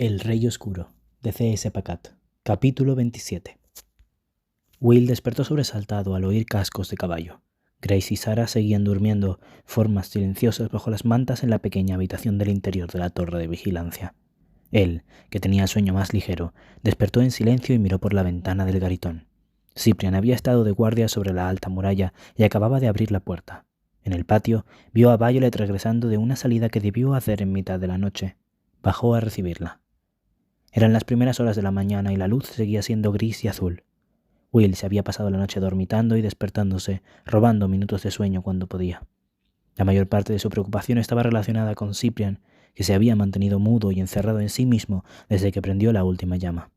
El Rey Oscuro, de C.S. Pacat. Capítulo 27. Will despertó sobresaltado al oír cascos de caballo. Grace y Sarah seguían durmiendo, formas silenciosas bajo las mantas en la pequeña habitación del interior de la torre de vigilancia. Él, que tenía el sueño más ligero, despertó en silencio y miró por la ventana del garitón. Cyprian había estado de guardia sobre la alta muralla y acababa de abrir la puerta. En el patio vio a Violet regresando de una salida que debió hacer en mitad de la noche. Bajó a recibirla. Eran las primeras horas de la mañana y la luz seguía siendo gris y azul. Will se había pasado la noche dormitando y despertándose, robando minutos de sueño cuando podía. La mayor parte de su preocupación estaba relacionada con Cyprian, que se había mantenido mudo y encerrado en sí mismo desde que prendió la última llama.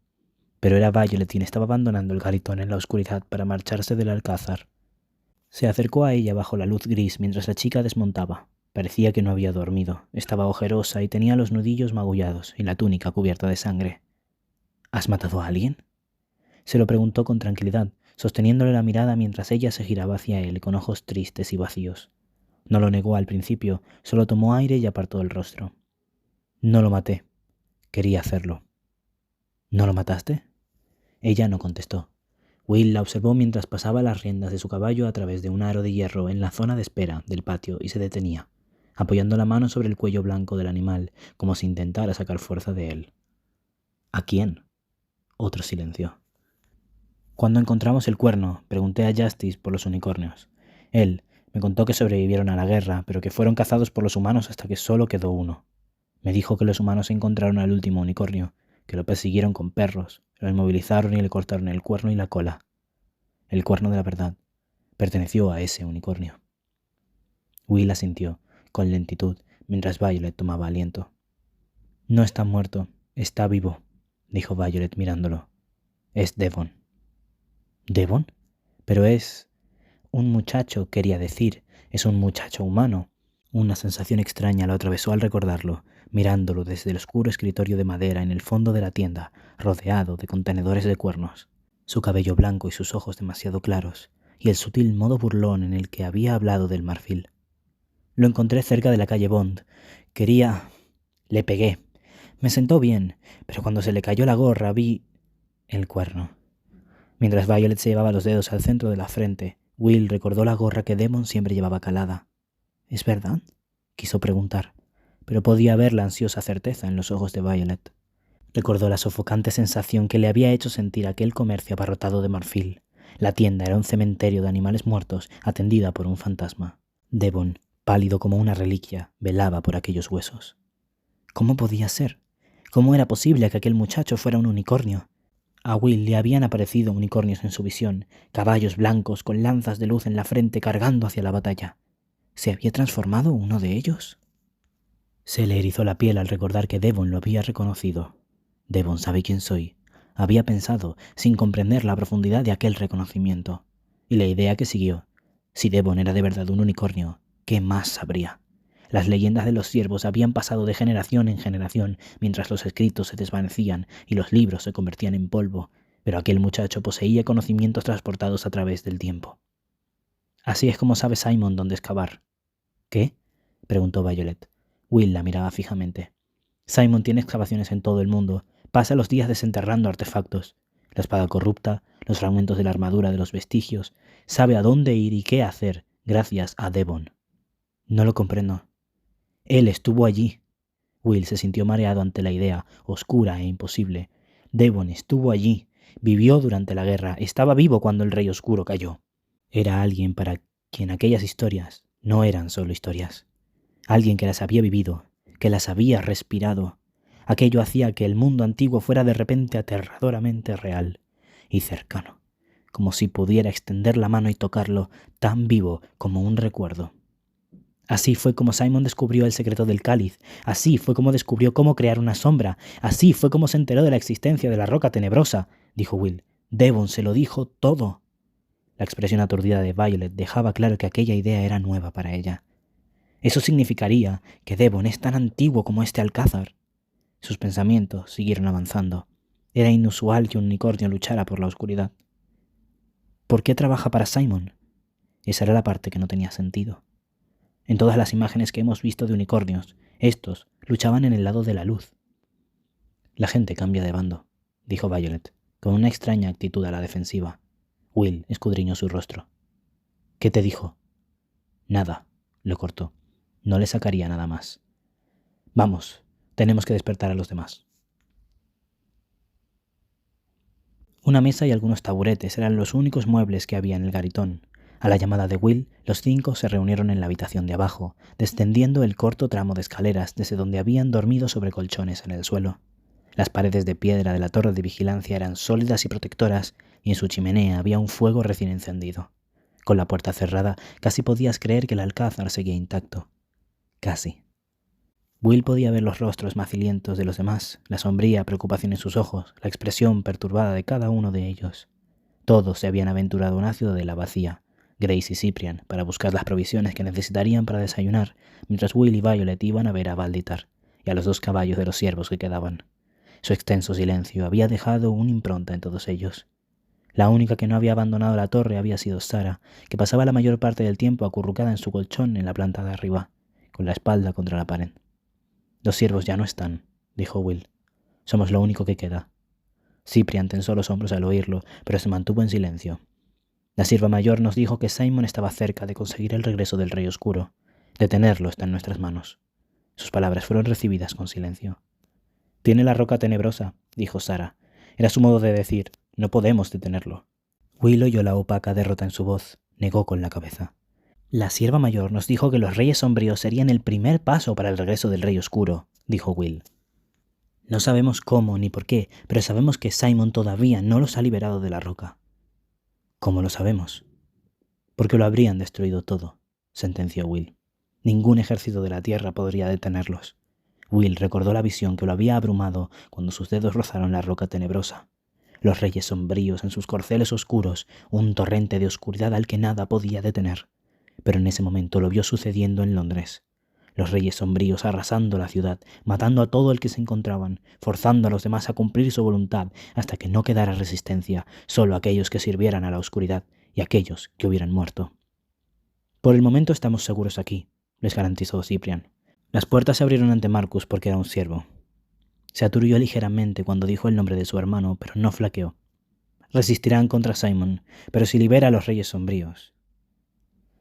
Pero era Violet quien estaba abandonando el garitón en la oscuridad para marcharse del alcázar. Se acercó a ella bajo la luz gris mientras la chica desmontaba. Parecía que no había dormido, estaba ojerosa y tenía los nudillos magullados y la túnica cubierta de sangre. ¿Has matado a alguien?, se lo preguntó con tranquilidad, sosteniéndole la mirada mientras ella se giraba hacia él con ojos tristes y vacíos. No lo negó al principio, solo tomó aire y apartó el rostro. No lo maté. Quería hacerlo. ¿No lo mataste? Ella no contestó. Will la observó mientras pasaba las riendas de su caballo a través de un aro de hierro en la zona de espera del patio y se detenía, apoyando la mano sobre el cuello blanco del animal, como si intentara sacar fuerza de él. ¿A quién? Otro silencio. Cuando encontramos el cuerno, pregunté a Justice por los unicornios. Él me contó que sobrevivieron a la guerra, pero que fueron cazados por los humanos hasta que solo quedó uno. Me dijo que los humanos encontraron al último unicornio, que lo persiguieron con perros, lo inmovilizaron y le cortaron el cuerno y la cola. El cuerno de la verdad perteneció a ese unicornio. Will asintió, con lentitud, mientras Violet tomaba aliento. No está muerto, está vivo, dijo Violet mirándolo. Es Devon. ¿Devon? Pero es un muchacho, quería decir, es un muchacho humano. Una sensación extraña lo atravesó al recordarlo, mirándolo desde el oscuro escritorio de madera en el fondo de la tienda, rodeado de contenedores de cuernos. Su cabello blanco y sus ojos demasiado claros, y el sutil modo burlón en el que había hablado del marfil. Lo encontré cerca de la calle Bond. Quería... Le pegué. Me sentó bien, pero cuando se le cayó la gorra vi... el cuerno. Mientras Violet se llevaba los dedos al centro de la frente, Will recordó la gorra que Devon siempre llevaba calada. ¿Es verdad?, quiso preguntar, pero podía ver la ansiosa certeza en los ojos de Violet. Recordó la sofocante sensación que le había hecho sentir aquel comercio abarrotado de marfil. La tienda era un cementerio de animales muertos, atendida por un fantasma. Devon, pálido como una reliquia, velaba por aquellos huesos. ¿Cómo podía ser? ¿Cómo era posible que aquel muchacho fuera un unicornio? A Will le habían aparecido unicornios en su visión, caballos blancos con lanzas de luz en la frente cargando hacia la batalla. ¿Se había transformado uno de ellos? Se le erizó la piel al recordar que Devon lo había reconocido. Devon sabe quién soy, había pensado, sin comprender la profundidad de aquel reconocimiento. Y la idea que siguió, si Devon era de verdad un unicornio, ¿qué más sabría? Las leyendas de los ciervos habían pasado de generación en generación mientras los escritos se desvanecían y los libros se convertían en polvo, pero aquel muchacho poseía conocimientos transportados a través del tiempo. Así es como sabe Simon dónde excavar. ¿Qué?, preguntó Violet. Will la miraba fijamente. Simon tiene excavaciones en todo el mundo. Pasa los días desenterrando artefactos. La espada corrupta, los fragmentos de la armadura de los vestigios. Sabe a dónde ir y qué hacer gracias a Devon. No lo comprendo. Él estuvo allí. Will se sintió mareado ante la idea, oscura e imposible. Devon estuvo allí, vivió durante la guerra, estaba vivo cuando el Rey Oscuro cayó. Era alguien para quien aquellas historias no eran solo historias. Alguien que las había vivido, que las había respirado. Aquello hacía que el mundo antiguo fuera de repente aterradoramente real y cercano, como si pudiera extender la mano y tocarlo, tan vivo como un recuerdo. Así fue como Simon descubrió el secreto del cáliz, así fue como descubrió cómo crear una sombra, así fue como se enteró de la existencia de la roca tenebrosa, dijo Will. Devon se lo dijo todo. La expresión aturdida de Violet dejaba claro que aquella idea era nueva para ella. Eso significaría que Devon es tan antiguo como este alcázar. Sus pensamientos siguieron avanzando. Era inusual que un unicornio luchara por la oscuridad. ¿Por qué trabaja para Simon? Esa era la parte que no tenía sentido. En todas las imágenes que hemos visto de unicornios, estos luchaban en el lado de la luz. La gente cambia de bando, dijo Violet, con una extraña actitud a la defensiva. Will escudriñó su rostro. ¿Qué te dijo? Nada, lo cortó. No le sacaría nada más. Vamos, tenemos que despertar a los demás. Una mesa y algunos taburetes eran los únicos muebles que había en el garitón. A la llamada de Will, los 5 se reunieron en la habitación de abajo, descendiendo el corto tramo de escaleras desde donde habían dormido sobre colchones en el suelo. Las paredes de piedra de la torre de vigilancia eran sólidas y protectoras, y en su chimenea había un fuego recién encendido. Con la puerta cerrada, casi podías creer que el alcázar seguía intacto. Casi. Will podía ver los rostros macilientos de los demás, la sombría preocupación en sus ojos, la expresión perturbada de cada uno de ellos. Todos se habían aventurado a una ciudadela vacía, Grace y Cyprian, para buscar las provisiones que necesitarían para desayunar, mientras Will y Violet iban a ver a Balditar y a los 2 caballos de los siervos que quedaban. Su extenso silencio había dejado una impronta en todos ellos. La única que no había abandonado la torre había sido Sarah, que pasaba la mayor parte del tiempo acurrucada en su colchón en la planta de arriba, con la espalda contra la pared. Los siervos ya no están, dijo Will. Somos lo único que queda. Cyprian tensó los hombros al oírlo, pero se mantuvo en silencio. La sierva mayor nos dijo que Simon estaba cerca de conseguir el regreso del Rey Oscuro. Detenerlo está en nuestras manos. Sus palabras fueron recibidas con silencio. Tiene la roca tenebrosa, dijo Sarah. Era su modo de decir, no podemos detenerlo. Will oyó la opaca derrota en su voz. Negó con la cabeza. La sierva mayor nos dijo que los Reyes Sombríos serían el primer paso para el regreso del Rey Oscuro, dijo Will. No sabemos cómo ni por qué, pero sabemos que Simon todavía no los ha liberado de la roca. ¿Cómo lo sabemos? Porque lo habrían destruido todo, sentenció Will. Ningún ejército de la tierra podría detenerlos. Will recordó la visión que lo había abrumado cuando sus dedos rozaron la roca tenebrosa. Los Reyes Sombríos en sus corceles oscuros, un torrente de oscuridad al que nada podía detener. Pero en ese momento lo vio sucediendo en Londres. Los Reyes Sombríos arrasando la ciudad, matando a todo el que se encontraban, forzando a los demás a cumplir su voluntad hasta que no quedara resistencia, solo aquellos que sirvieran a la oscuridad y aquellos que hubieran muerto. Por el momento estamos seguros aquí, les garantizó Cyprian. Las puertas se abrieron ante Marcus porque era un siervo. Se aturulló ligeramente cuando dijo el nombre de su hermano, pero no flaqueó. Resistirán contra Simon, pero si libera a los Reyes Sombríos.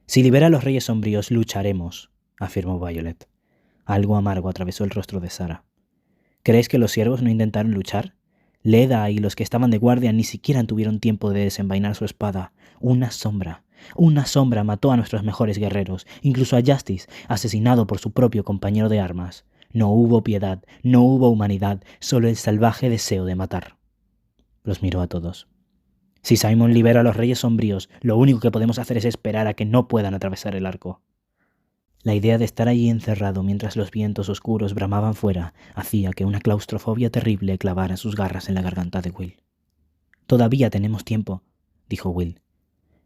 Si libera a los Reyes Sombríos, lucharemos, afirmó Violet. Algo amargo atravesó el rostro de Sarah. ¿Crees que los siervos no intentaron luchar? Leda y los que estaban de guardia ni siquiera tuvieron tiempo de desenvainar su espada. Una sombra mató a nuestros mejores guerreros, incluso a Justice, asesinado por su propio compañero de armas. No hubo piedad, no hubo humanidad, solo el salvaje deseo de matar. Los miró a todos. Si Simon libera a los Reyes Sombríos, lo único que podemos hacer es esperar a que no puedan atravesar el arco. La idea de estar allí encerrado mientras los vientos oscuros bramaban fuera hacía que una claustrofobia terrible clavara sus garras en la garganta de Will. Todavía tenemos tiempo, dijo Will.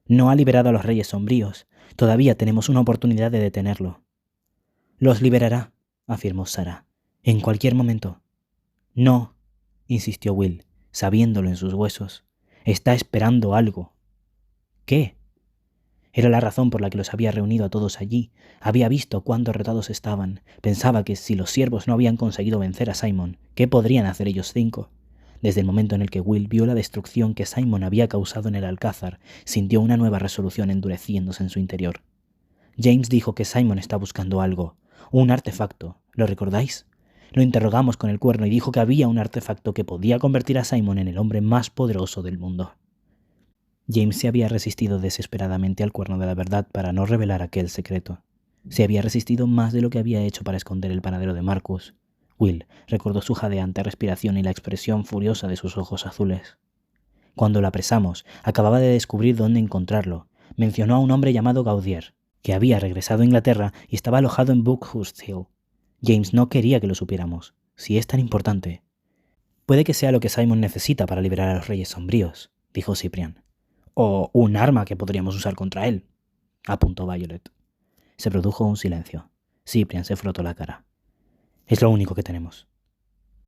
No ha liberado a los Reyes Sombríos. Todavía tenemos una oportunidad de detenerlo. Los liberará, afirmó Sarah. En cualquier momento. No, insistió Will, sabiéndolo en sus huesos. Está esperando algo. ¿Qué? Era la razón por la que los había reunido a todos allí. Había visto cuán derrotados estaban. Pensaba que si los siervos no habían conseguido vencer a Simon, ¿qué podrían hacer ellos 5? Desde el momento en el que Will vio la destrucción que Simon había causado en el alcázar, sintió una nueva resolución endureciéndose en su interior. James dijo que Simon está buscando algo, un artefacto, ¿lo recordáis? Lo interrogamos con el cuerno y dijo que había un artefacto que podía convertir a Simon en el hombre más poderoso del mundo. James se había resistido desesperadamente al cuerno de la verdad para no revelar aquel secreto. Se había resistido más de lo que había hecho para esconder el paradero de Marcus. Will recordó su jadeante respiración y la expresión furiosa de sus ojos azules. Cuando lo apresamos, acababa de descubrir dónde encontrarlo. Mencionó a un hombre llamado Gaudier, que había regresado a Inglaterra y estaba alojado en Buckhurst Hill. James no quería que lo supiéramos. Si es tan importante. Puede que sea lo que Simon necesita para liberar a los Reyes Sombríos, dijo Cyprian. O un arma que podríamos usar contra él, apuntó Violet. Se produjo un silencio. Cyprian se frotó la cara. Es lo único que tenemos.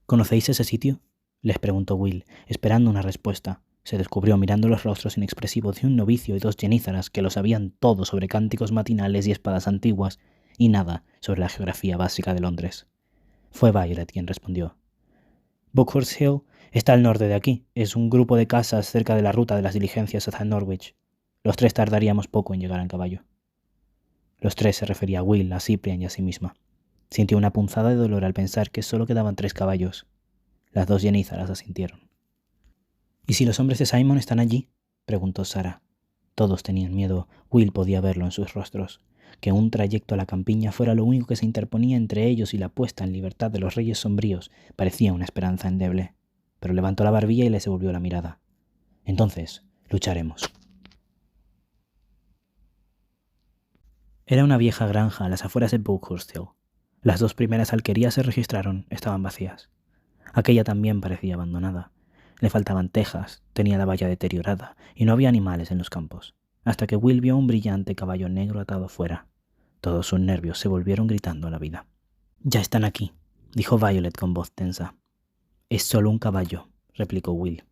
¿Conocéis ese sitio? Les preguntó Will, esperando una respuesta. Se descubrió mirando los rostros inexpresivos de un novicio y 2 jenízaras que lo sabían todo sobre cánticos matinales y espadas antiguas, y nada sobre la geografía básica de Londres. Fue Violet quien respondió. Buckhurst Hill está al norte de aquí. Es un grupo de casas cerca de la ruta de las diligencias hacia Norwich. Los tres tardaríamos poco en llegar en caballo. Los tres se refería a Will, a Cyprian y a sí misma. Sintió una punzada de dolor al pensar que solo quedaban 3 caballos. Las 2 yenízaras asintieron. ¿Y si los hombres de Simon están allí?, preguntó Sarah. Todos tenían miedo. Will podía verlo en sus rostros. Que un trayecto a la campiña fuera lo único que se interponía entre ellos y la puesta en libertad de los reyes sombríos parecía una esperanza endeble. Pero levantó la barbilla y les devolvió la mirada. Entonces, lucharemos. Era una vieja granja a las afueras de Buckhurst Hill. Las 2 primeras alquerías se registraron, estaban vacías. Aquella también parecía abandonada. Le faltaban tejas, tenía la valla deteriorada y no había animales en los campos, hasta que Will vio un brillante caballo negro atado fuera. Todos sus nervios se volvieron gritando a la vida. «Ya están aquí», dijo Violet con voz tensa. «Es solo un caballo», replicó Will.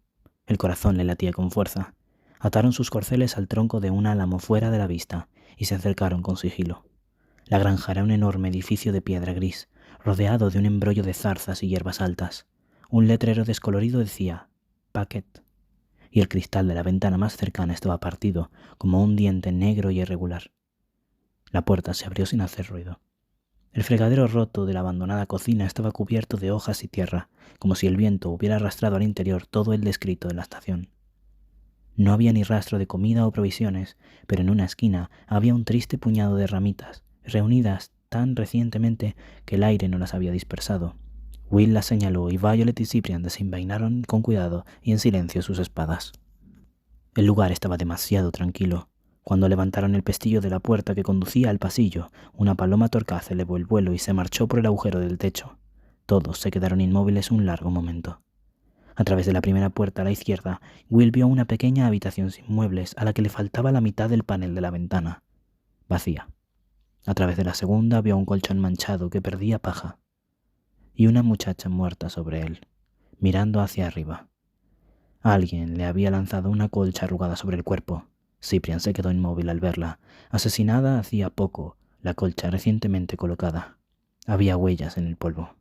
El corazón le latía con fuerza. Ataron sus corceles al tronco de un álamo fuera de la vista y se acercaron con sigilo. La granja era un enorme edificio de piedra gris, rodeado de un embrollo de zarzas y hierbas altas. Un letrero descolorido decía «Packet», y el cristal de la ventana más cercana estaba partido, como un diente negro y irregular. La puerta se abrió sin hacer ruido. El fregadero roto de la abandonada cocina estaba cubierto de hojas y tierra, como si el viento hubiera arrastrado al interior todo el descrito de la estación. No había ni rastro de comida o provisiones, pero en una esquina había un triste puñado de ramitas, reunidas tan recientemente que el aire no las había dispersado. Will las señaló y Violet y Cyprian desenvainaron con cuidado y en silencio sus espadas. El lugar estaba demasiado tranquilo. Cuando levantaron el pestillo de la puerta que conducía al pasillo, una paloma torcaz elevó el vuelo y se marchó por el agujero del techo. Todos se quedaron inmóviles un largo momento. A través de la primera puerta a la izquierda, Will vio una pequeña habitación sin muebles a la que le faltaba la mitad del panel de la ventana, vacía. A través de la segunda vio un colchón manchado que perdía paja y una muchacha muerta sobre él, mirando hacia arriba. Alguien le había lanzado una colcha arrugada sobre el cuerpo. Cyprian se quedó inmóvil al verla. Asesinada hacía poco, la colcha recientemente colocada. Había huellas en el polvo.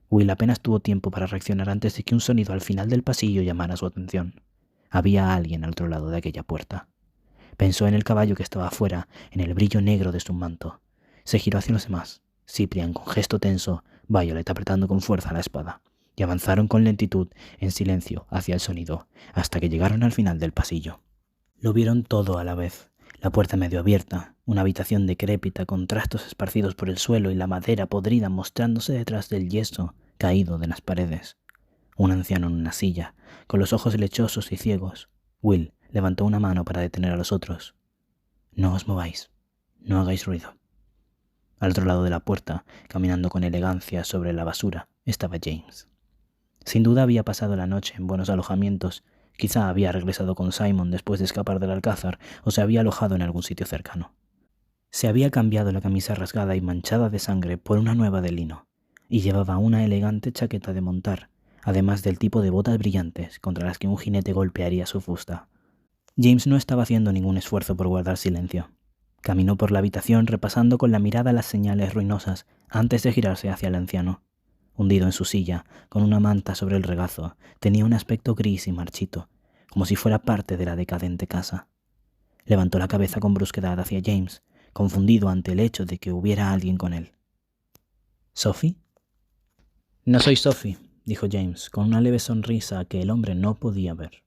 Will apenas tuvo tiempo para reaccionar antes de que un sonido al final del pasillo llamara su atención. Había alguien al otro lado de aquella puerta. Pensó en el caballo que estaba afuera, en el brillo negro de su manto. Se giró hacia los demás. Cyprian con gesto tenso, Violet apretando con fuerza la espada, y avanzaron con lentitud, en silencio, hacia el sonido, hasta que llegaron al final del pasillo. Lo vieron todo a la vez. La puerta medio abierta, una habitación decrépita con trastos esparcidos por el suelo y la madera podrida mostrándose detrás del yeso caído de las paredes. Un anciano en una silla, con los ojos lechosos y ciegos. Will levantó una mano para detener a los otros. «No os mováis, no hagáis ruido». Al otro lado de la puerta, caminando con elegancia sobre la basura, estaba James. Sin duda había pasado la noche en buenos alojamientos. Quizá había regresado con Simon después de escapar del Alcázar o se había alojado en algún sitio cercano. Se había cambiado la camisa rasgada y manchada de sangre por una nueva de lino y llevaba una elegante chaqueta de montar, además del tipo de botas brillantes contra las que un jinete golpearía su fusta. James no estaba haciendo ningún esfuerzo por guardar silencio. Caminó por la habitación repasando con la mirada las señales ruinosas antes de girarse hacia el anciano. Hundido en su silla, con una manta sobre el regazo, tenía un aspecto gris y marchito, como si fuera parte de la decadente casa. Levantó la cabeza con brusquedad hacia James, confundido ante el hecho de que hubiera alguien con él. ¿Sophie? «No soy Sophie», dijo James, con una leve sonrisa que el hombre no podía ver.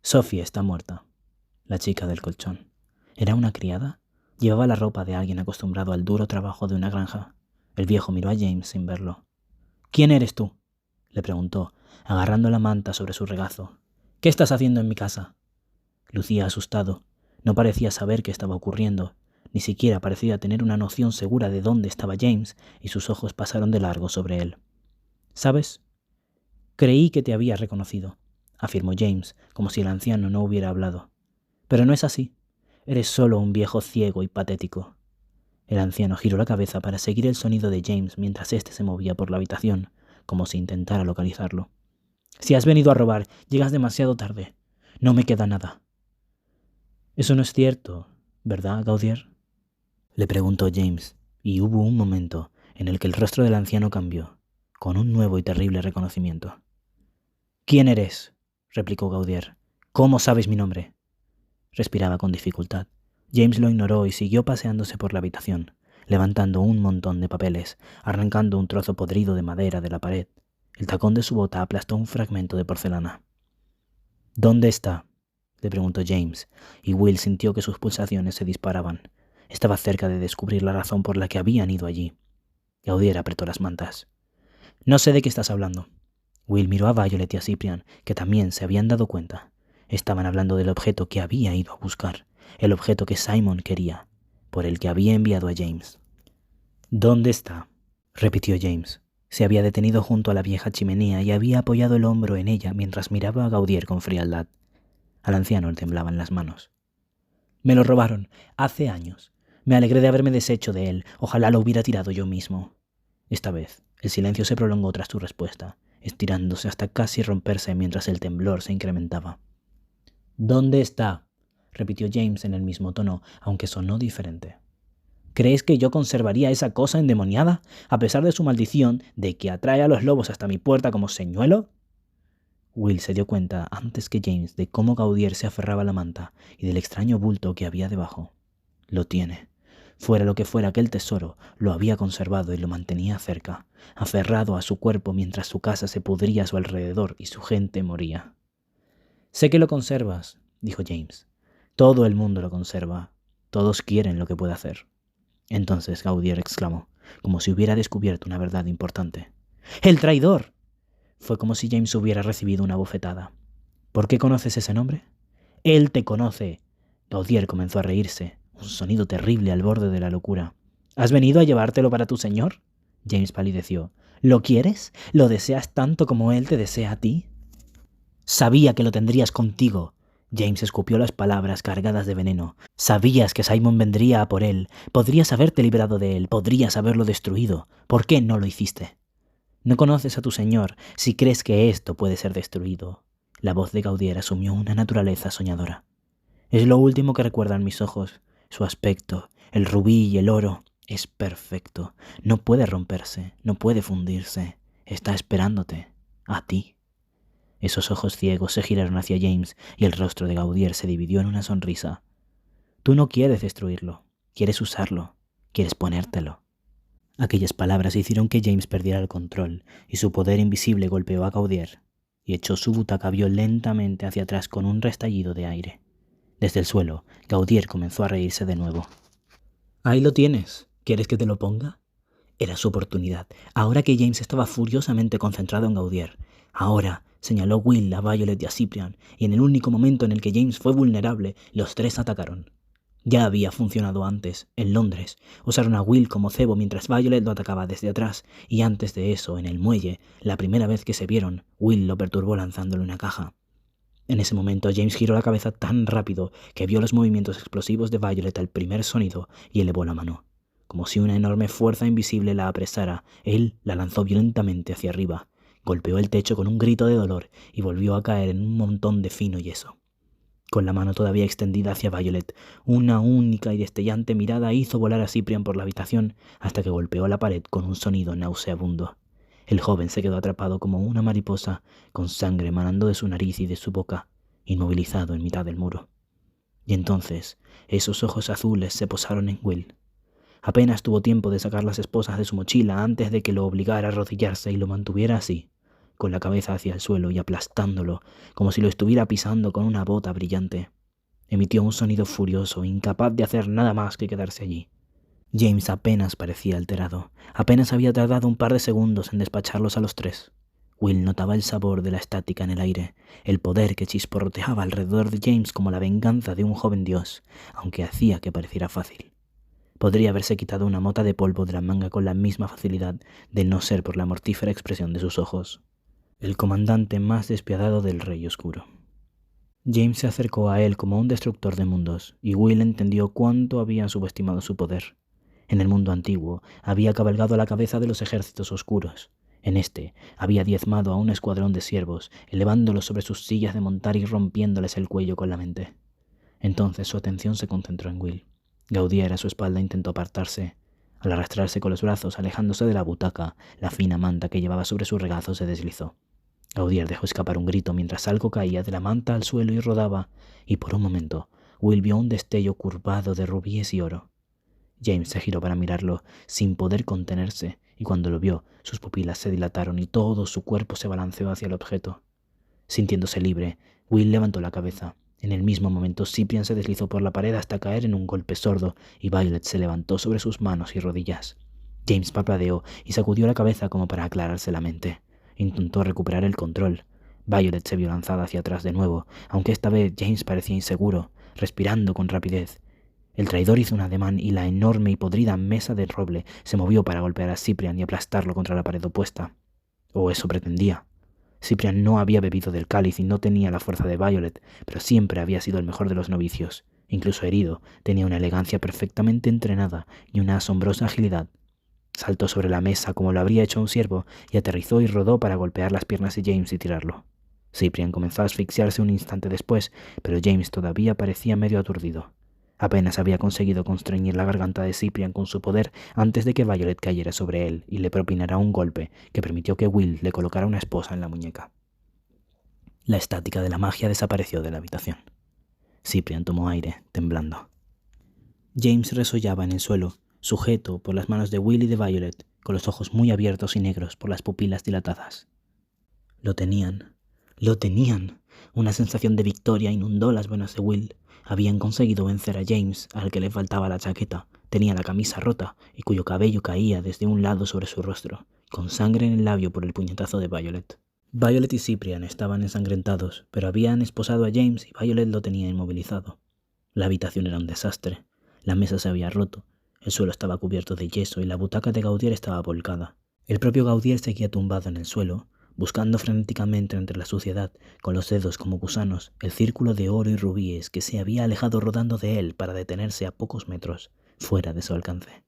«Sophie está muerta». La chica del colchón. ¿Era una criada? Llevaba la ropa de alguien acostumbrado al duro trabajo de una granja. El viejo miró a James sin verlo. «¿Quién eres tú?», le preguntó, agarrando la manta sobre su regazo. «¿Qué estás haciendo en mi casa?». Lucía asustado. No parecía saber qué estaba ocurriendo. Ni siquiera parecía tener una noción segura de dónde estaba James, y sus ojos pasaron de largo sobre él. «¿Sabes? Creí que te había reconocido», afirmó James, como si el anciano no hubiera hablado. «Pero no es así. Eres solo un viejo ciego y patético». El anciano giró la cabeza para seguir el sonido de James mientras éste se movía por la habitación, como si intentara localizarlo. «Si has venido a robar, llegas demasiado tarde. No me queda nada». «Eso no es cierto, ¿verdad, Gaudier?», le preguntó James, y hubo un momento en el que el rostro del anciano cambió, con un nuevo y terrible reconocimiento. ¿Quién eres?, replicó Gaudier. ¿Cómo sabes mi nombre? Respiraba con dificultad. James lo ignoró y siguió paseándose por la habitación, levantando un montón de papeles, arrancando un trozo podrido de madera de la pared. El tacón de su bota aplastó un fragmento de porcelana. ¿Dónde está?, le preguntó James, y Will sintió que sus pulsaciones se disparaban. Estaba cerca de descubrir la razón por la que habían ido allí. Gaudier apretó las mantas. No sé de qué estás hablando. Will miró a Violet y a Cyprian, que también se habían dado cuenta. Estaban hablando del objeto que había ido a buscar, el objeto que Simon quería, por el que había enviado a James. ¿Dónde está?, repitió James. Se había detenido junto a la vieja chimenea y había apoyado el hombro en ella mientras miraba a Gaudier con frialdad. Al anciano le temblaban las manos. Me lo robaron, hace años. Me alegré de haberme deshecho de él. Ojalá lo hubiera tirado yo mismo. Esta vez, el silencio se prolongó tras su respuesta, estirándose hasta casi romperse mientras el temblor se incrementaba. ¿Dónde está?, repitió James en el mismo tono, aunque sonó diferente. ¿Crees que yo conservaría esa cosa endemoniada, a pesar de su maldición de que atrae a los lobos hasta mi puerta como señuelo? Will se dio cuenta antes que James de cómo Gaudier se aferraba a la manta y del extraño bulto que había debajo. Lo tiene. Fuera lo que fuera aquel tesoro, lo había conservado y lo mantenía cerca, aferrado a su cuerpo mientras su casa se pudría a su alrededor y su gente moría. Sé que lo conservas, dijo James. Todo el mundo lo conserva. Todos quieren lo que puede hacer. Entonces Gaudier exclamó, como si hubiera descubierto una verdad importante. ¡El traidor! Fue como si James hubiera recibido una bofetada. ¿Por qué conoces ese nombre? Él te conoce. Gaudier comenzó a reírse, un sonido terrible al borde de la locura. ¿Has venido a llevártelo para tu señor? James palideció. ¿Lo quieres? ¿Lo deseas tanto como él te desea a ti? Sabía que lo tendrías contigo. James escupió las palabras cargadas de veneno. Sabías que Simon vendría a por él. Podrías haberte librado de él. Podrías haberlo destruido. ¿Por qué no lo hiciste? No conoces a tu señor si crees que esto puede ser destruido. La voz de Gaudier asumió una naturaleza soñadora. Es lo último que recuerdan mis ojos. Su aspecto, el rubí y el oro, es perfecto. No puede romperse, no puede fundirse. Está esperándote, a ti. Esos ojos ciegos se giraron hacia James y el rostro de Gaudier se dividió en una sonrisa. Tú no quieres destruirlo, quieres usarlo, quieres ponértelo. Aquellas palabras hicieron que James perdiera el control y su poder invisible golpeó a Gaudier y echó su butaca violentamente hacia atrás con un restallido de aire. Desde el suelo, Gaudier comenzó a reírse de nuevo. Ahí lo tienes. ¿Quieres que te lo ponga? Era su oportunidad. Ahora que James estaba furiosamente concentrado en Gaudier. Ahora, señaló Will a Violet y a Cyprian, y en el único momento en el que James fue vulnerable, los tres atacaron. Ya había funcionado antes, en Londres. Usaron a Will como cebo mientras Violet lo atacaba desde atrás, y antes de eso, en el muelle, la primera vez que se vieron, Will lo perturbó lanzándole una caja. En ese momento James giró la cabeza tan rápido que vio los movimientos explosivos de Violet al primer sonido y elevó la mano. Como si una enorme fuerza invisible la apresara, él la lanzó violentamente hacia arriba, golpeó el techo con un grito de dolor y volvió a caer en un montón de fino yeso. Con la mano todavía extendida hacia Violet, una única y destellante mirada hizo volar a Cyprian por la habitación hasta que golpeó la pared con un sonido nauseabundo. El joven se quedó atrapado como una mariposa, con sangre emanando de su nariz y de su boca, inmovilizado en mitad del muro. Y entonces, esos ojos azules se posaron en Will. Apenas tuvo tiempo de sacar las esposas de su mochila antes de que lo obligara a arrodillarse y lo mantuviera así, con la cabeza hacia el suelo y aplastándolo, como si lo estuviera pisando con una bota brillante. Emitió un sonido furioso, incapaz de hacer nada más que quedarse allí. James apenas parecía alterado. Apenas había tardado un par de segundos en despacharlos a los tres. Will notaba el sabor de la estática en el aire, el poder que chisporroteaba alrededor de James como la venganza de un joven dios, aunque hacía que pareciera fácil. Podría haberse quitado una mota de polvo de la manga con la misma facilidad, de no ser por la mortífera expresión de sus ojos. El comandante más despiadado del Rey Oscuro. James se acercó a él como un destructor de mundos, y Will entendió cuánto había subestimado su poder. En el mundo antiguo había cabalgado a la cabeza de los ejércitos oscuros. En este había diezmado a un escuadrón de siervos, elevándolos sobre sus sillas de montar y rompiéndoles el cuello con la mente. Entonces su atención se concentró en Will. Gaudier a su espalda intentó apartarse. Al arrastrarse con los brazos, alejándose de la butaca, la fina manta que llevaba sobre su regazo se deslizó. Gaudier dejó escapar un grito mientras algo caía de la manta al suelo y rodaba, y por un momento Will vio un destello curvado de rubíes y oro. James se giró para mirarlo, sin poder contenerse, y cuando lo vio, sus pupilas se dilataron y todo su cuerpo se balanceó hacia el objeto. Sintiéndose libre, Will levantó la cabeza. En el mismo momento, Cyprian se deslizó por la pared hasta caer en un golpe sordo, y Violet se levantó sobre sus manos y rodillas. James parpadeó y sacudió la cabeza como para aclararse la mente. Intentó recuperar el control. Violet se vio lanzada hacia atrás de nuevo, aunque esta vez James parecía inseguro, respirando con rapidez. El traidor hizo un ademán y la enorme y podrida mesa de roble se movió para golpear a Cyprian y aplastarlo contra la pared opuesta. O eso pretendía. Cyprian no había bebido del cáliz y no tenía la fuerza de Violet, pero siempre había sido el mejor de los novicios. Incluso herido, tenía una elegancia perfectamente entrenada y una asombrosa agilidad. Saltó sobre la mesa como lo habría hecho un ciervo y aterrizó y rodó para golpear las piernas de James y tirarlo. Cyprian comenzó a asfixiarse un instante después, pero James todavía parecía medio aturdido. Apenas había conseguido constreñir la garganta de Cyprian con su poder antes de que Violet cayera sobre él y le propinara un golpe que permitió que Will le colocara una esposa en la muñeca. La estática de la magia desapareció de la habitación. Cyprian tomó aire, temblando. James resollaba en el suelo, sujeto por las manos de Will y de Violet, con los ojos muy abiertos y negros por las pupilas dilatadas. Lo tenían. Una sensación de victoria inundó las venas de Will. Habían conseguido vencer a James, al que le faltaba la chaqueta, tenía la camisa rota y cuyo cabello caía desde un lado sobre su rostro, con sangre en el labio por el puñetazo de Violet. Violet y Cyprian estaban ensangrentados, pero habían esposado a James y Violet lo tenía inmovilizado. La habitación era un desastre. La mesa se había roto, el suelo estaba cubierto de yeso y la butaca de Gaudier estaba volcada. El propio Gaudier seguía tumbado en el suelo, buscando frenéticamente entre la suciedad, con los dedos como gusanos, el círculo de oro y rubíes que se había alejado rodando de él para detenerse a pocos metros, fuera de su alcance.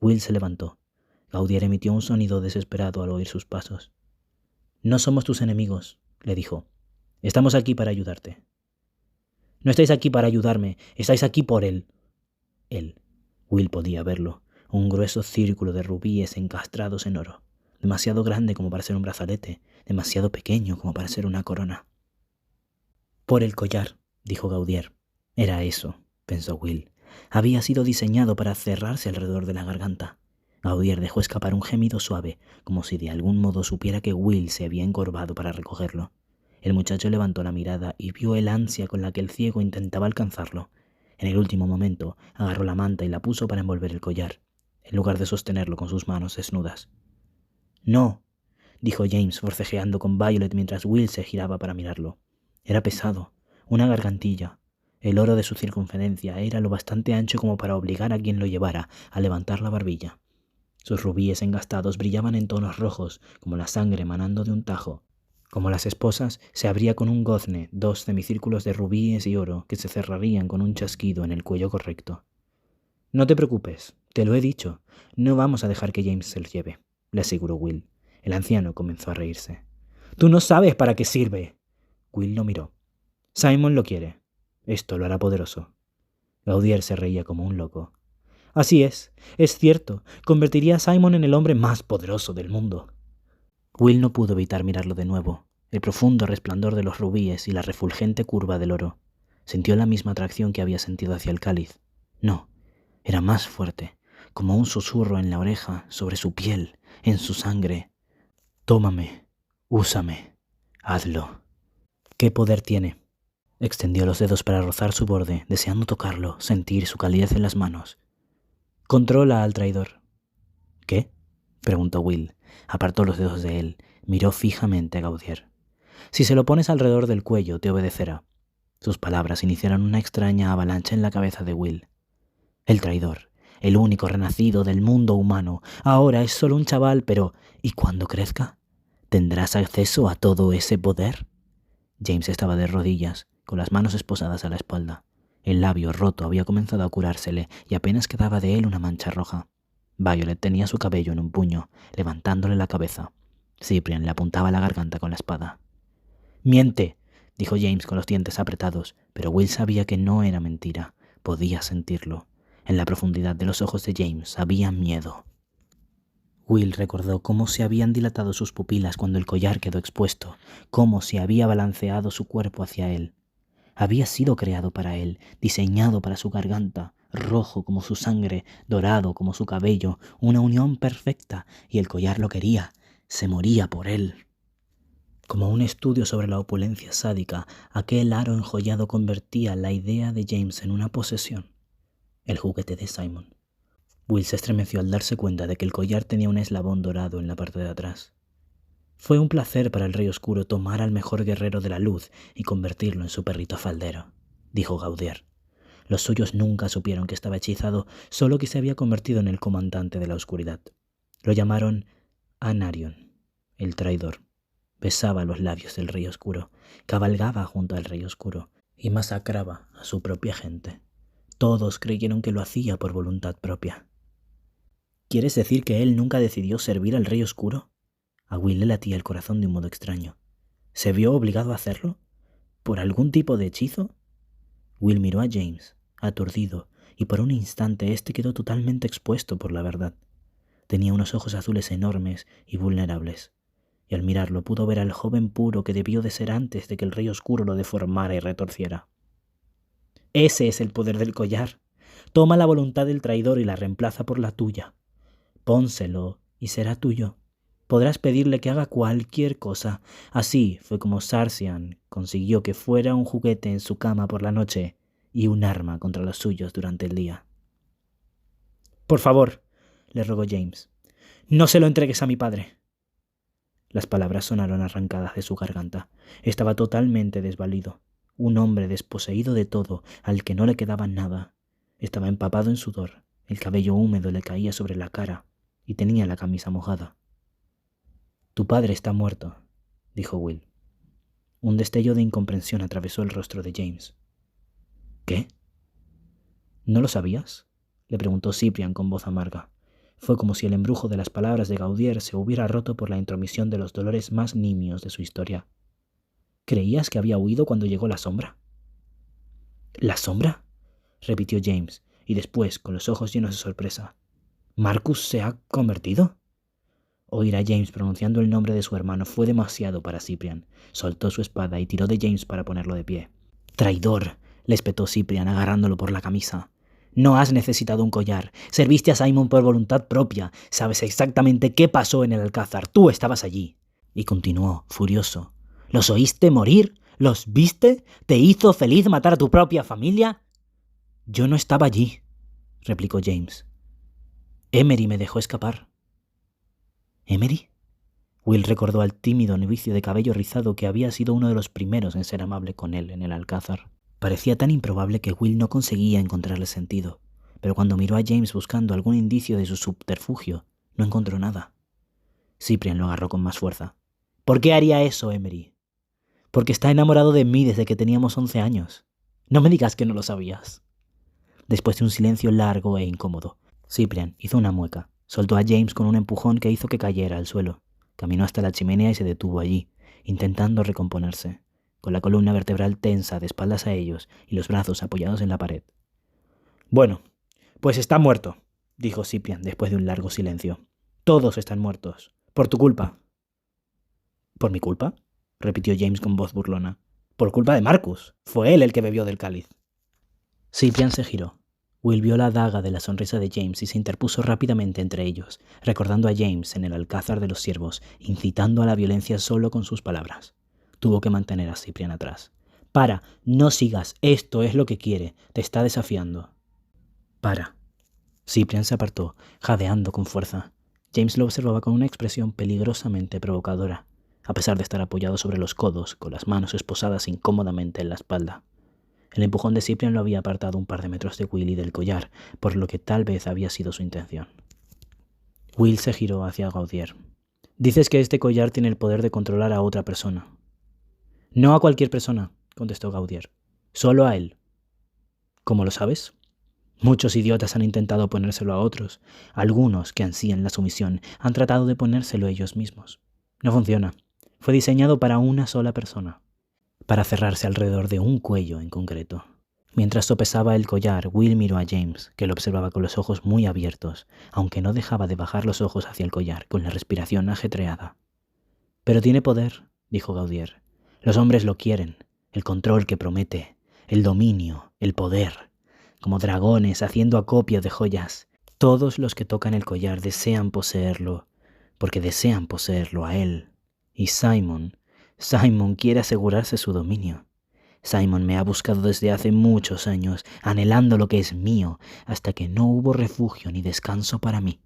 Will se levantó. Gaudier emitió un sonido desesperado al oír sus pasos. «No somos tus enemigos», le dijo. «Estamos aquí para ayudarte». «No estáis aquí para ayudarme, estáis aquí por él». Él. Will podía verlo, un grueso círculo de rubíes encastrados en oro. Demasiado grande como para ser un brazalete, demasiado pequeño como para ser una corona. «Por el collar», dijo Gaudier. Era eso, pensó Will. Había sido diseñado para cerrarse alrededor de la garganta. Gaudier dejó escapar un gemido suave, como si de algún modo supiera que Will se había encorvado para recogerlo. El muchacho levantó la mirada y vio el ansia con la que el ciego intentaba alcanzarlo. En el último momento, agarró la manta y la puso para envolver el collar, en lugar de sostenerlo con sus manos desnudas. «No», dijo James forcejeando con Violet mientras Will se giraba para mirarlo. Era pesado, una gargantilla. El oro de su circunferencia era lo bastante ancho como para obligar a quien lo llevara a levantar la barbilla. Sus rubíes engastados brillaban en tonos rojos, como la sangre emanando de un tajo. Como las esposas, se abría con un gozne 2 semicírculos de rubíes y oro que se cerrarían con un chasquido en el cuello correcto. «No te preocupes, te lo he dicho. No vamos a dejar que James se lo lleve», le aseguró Will. El anciano comenzó a reírse. «Tú no sabes para qué sirve». Will lo miró. «Simon lo quiere. Esto lo hará poderoso». Gaudier se reía como un loco. «Así es cierto. Convertiría a Simon en el hombre más poderoso del mundo». Will no pudo evitar mirarlo de nuevo. El profundo resplandor de los rubíes y la refulgente curva del oro. Sintió la misma atracción que había sentido hacia el cáliz. No, era más fuerte, como un susurro en la oreja, sobre su piel, en su sangre. «Tómame, úsame, hazlo». «¿Qué poder tiene?» Extendió los dedos para rozar su borde, deseando tocarlo, sentir su calidez en las manos. «Controla al traidor». «¿Qué?», preguntó Will. Apartó los dedos de él, miró fijamente a Gaudier. «Si se lo pones alrededor del cuello, te obedecerá». Sus palabras iniciaron una extraña avalancha en la cabeza de Will. El traidor, el único renacido del mundo humano, ahora es solo un chaval, pero ¿y cuando crezca? ¿Tendrás acceso a todo ese poder? James estaba de rodillas, con las manos esposadas a la espalda. El labio roto había comenzado a curársele y apenas quedaba de él una mancha roja. Violet tenía su cabello en un puño, levantándole la cabeza. Cyprian le apuntaba la garganta con la espada. «Miente», dijo James con los dientes apretados, pero Will sabía que no era mentira. Podía sentirlo. En la profundidad de los ojos de James había miedo. Will recordó cómo se habían dilatado sus pupilas cuando el collar quedó expuesto, cómo se había balanceado su cuerpo hacia él. Había sido creado para él, diseñado para su garganta, rojo como su sangre, dorado como su cabello, una unión perfecta, y el collar lo quería, se moría por él. Como un estudio sobre la opulencia sádica, aquel aro enjollado convertía la idea de James en una posesión, el juguete de Simon. Will se estremeció al darse cuenta de que el collar tenía un eslabón dorado en la parte de atrás. Fue un placer para el Rey Oscuro tomar al mejor guerrero de la luz y convertirlo en su perrito faldero, dijo Gaudier. Los suyos nunca supieron que estaba hechizado, solo que se había convertido en el comandante de la oscuridad. Lo llamaron Anarion, el traidor. Besaba los labios del Rey Oscuro, cabalgaba junto al Rey Oscuro y masacraba a su propia gente. Todos creyeron que lo hacía por voluntad propia. ¿Quieres decir que él nunca decidió servir al Rey Oscuro? A Will le latía el corazón de un modo extraño. ¿Se vio obligado a hacerlo? ¿Por algún tipo de hechizo? Will miró a James, aturdido, y por un instante éste quedó totalmente expuesto por la verdad. Tenía unos ojos azules enormes y vulnerables, y al mirarlo pudo ver al joven puro que debió de ser antes de que el Rey Oscuro lo deformara y retorciera. Ese es el poder del collar. Toma la voluntad del traidor y la reemplaza por la tuya. Pónselo y será tuyo. Podrás pedirle que haga cualquier cosa. Así fue como Sarsian consiguió que fuera un juguete en su cama por la noche y un arma contra los suyos durante el día. Por favor, le rogó James, no se lo entregues a mi padre. Las palabras sonaron arrancadas de su garganta. Estaba totalmente desvalido. Un hombre desposeído de todo, al que no le quedaba nada. Estaba empapado en sudor. El cabello húmedo le caía sobre la cara y tenía la camisa mojada. Tu padre está muerto, dijo Will. Un destello de incomprensión atravesó el rostro de James. ¿Qué? ¿No lo sabías?, le preguntó Cyprian con voz amarga. Fue como si el embrujo de las palabras de Gaudier se hubiera roto por la intromisión de los dolores más nimios de su historia. ¿Creías que había huido cuando llegó la sombra? ¿La sombra?, repitió James, y después, con los ojos llenos de sorpresa. ¿Marcus se ha convertido? Oír a James pronunciando el nombre de su hermano fue demasiado para Cyprian. Soltó su espada y tiró de James para ponerlo de pie. «Traidor», le espetó Cyprian agarrándolo por la camisa. «No has necesitado un collar. Serviste a Simon por voluntad propia. Sabes exactamente qué pasó en el Alcázar. Tú estabas allí». Y continuó, furioso. «¿Los oíste morir? ¿Los viste? ¿Te hizo feliz matar a tu propia familia?» «Yo no estaba allí», replicó James. «Emery me dejó escapar». ¿Emery? Will recordó al tímido novicio de cabello rizado que había sido uno de los primeros en ser amable con él en el Alcázar. Parecía tan improbable que Will no conseguía encontrarle sentido, pero cuando miró a James buscando algún indicio de su subterfugio, no encontró nada. Cyprian lo agarró con más fuerza. «¿Por qué haría eso, Emery?» «Porque está enamorado de mí desde que teníamos 11 años. No me digas que no lo sabías». Después de un silencio largo e incómodo, Cyprian hizo una mueca. Soltó a James con un empujón que hizo que cayera al suelo. Caminó hasta la chimenea y se detuvo allí, intentando recomponerse, con la columna vertebral tensa de espaldas a ellos y los brazos apoyados en la pared. «Bueno, pues está muerto», dijo Cyprian después de un largo silencio. «Todos están muertos. Por tu culpa». «¿Por mi culpa?», repitió James con voz burlona. «Por culpa de Marcus. Fue él el que bebió del cáliz». Cyprian se giró. Will vio la daga de la sonrisa de James y se interpuso rápidamente entre ellos, recordando a James en el Alcázar de los Siervos, incitando a la violencia solo con sus palabras. Tuvo que mantener a Cyprian atrás. «Para, no sigas, esto es lo que quiere, te está desafiando». «Para». Cyprian se apartó, jadeando con fuerza. James lo observaba con una expresión peligrosamente provocadora, a pesar de estar apoyado sobre los codos, con las manos esposadas incómodamente en la espalda. El empujón de Cyprian lo había apartado un par de metros de Will y del collar, por lo que tal vez había sido su intención. Will se giró hacia Gaudier. «Dices que este collar tiene el poder de controlar a otra persona». «No a cualquier persona», contestó Gaudier. «Solo a él». «¿Cómo lo sabes?» «Muchos idiotas han intentado ponérselo a otros. Algunos que ansían la sumisión han tratado de ponérselo ellos mismos. No funciona. Fue diseñado para una sola persona, para cerrarse alrededor de un cuello en concreto». Mientras sopesaba el collar, Will miró a James, que lo observaba con los ojos muy abiertos, aunque no dejaba de bajar los ojos hacia el collar, con la respiración ajetreada. «Pero tiene poder», dijo Gaudier. «Los hombres lo quieren, el control que promete, el dominio, el poder, como dragones haciendo acopio de joyas. Todos los que tocan el collar desean poseerlo, porque desean poseerlo a él. Y Simon quiere asegurarse su dominio. Simon me ha buscado desde hace muchos años, anhelando lo que es mío, hasta que no hubo refugio ni descanso para mí».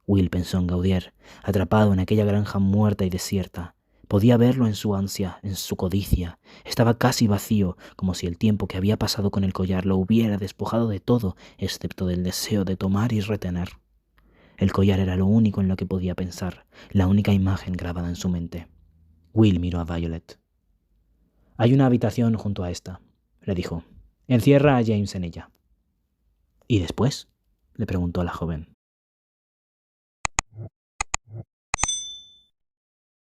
Will pensó en Gaudier, atrapado en aquella granja muerta y desierta. Podía verlo en su ansia, en su codicia. Estaba casi vacío, como si el tiempo que había pasado con el collar lo hubiera despojado de todo, excepto del deseo de tomar y retener. El collar era lo único en lo que podía pensar, la única imagen grabada en su mente. Will miró a Violet. «Hay una habitación junto a esta», le dijo. «Encierra a James en ella». «¿Y después?», le preguntó la joven.